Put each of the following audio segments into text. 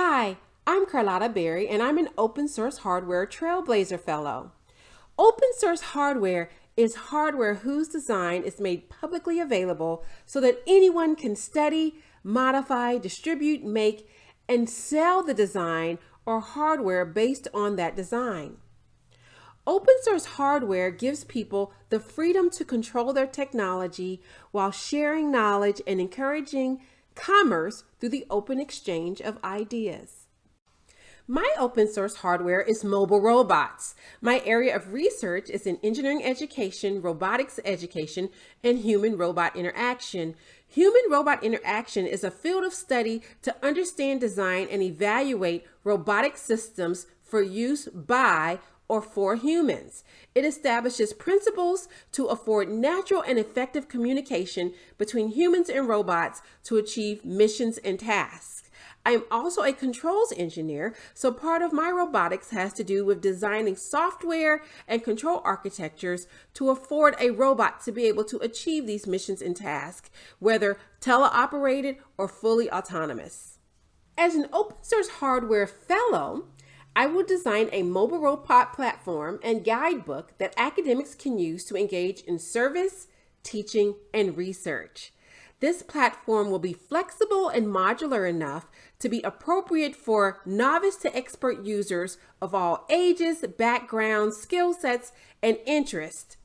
Hi, I'm Carlotta Berry, and I'm an OpenSource Hardware Trailblazer Fellow. OpenSource Hardware is hardware whose design is made publicly available so that anyone can study, modify, distribute, make, and sell the design or hardware based on that design. Open source hardware gives people the freedom to control their technology while sharing knowledge and encouraging commerce through the open exchange of ideas. My open source hardware is mobile robots. My area of research is in engineering education, robotics education, and human-robot interaction. Human-robot interaction is a field of study to understand, design, and evaluate robotic systems for use by or for humans. It establishes principles to afford natural and effective communication between humans and robots to achieve missions and tasks. I am also a controls engineer, so part of my robotics has to do with designing software and control architectures to afford a robot to be able to achieve these missions and tasks, whether teleoperated or fully autonomous. As an open source hardware fellow, I will design a mobile robot platform and guidebook that academics can use to engage in service, teaching, and research. This platform will be flexible and modular enough to be appropriate for novice to expert users of all ages, backgrounds, skill sets, and interests.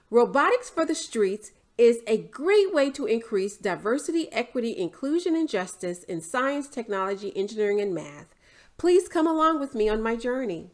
Robotics for the Streets is a great way to increase diversity, equity, inclusion, and justice in science, technology, engineering, and math. Please come along with me on my journey.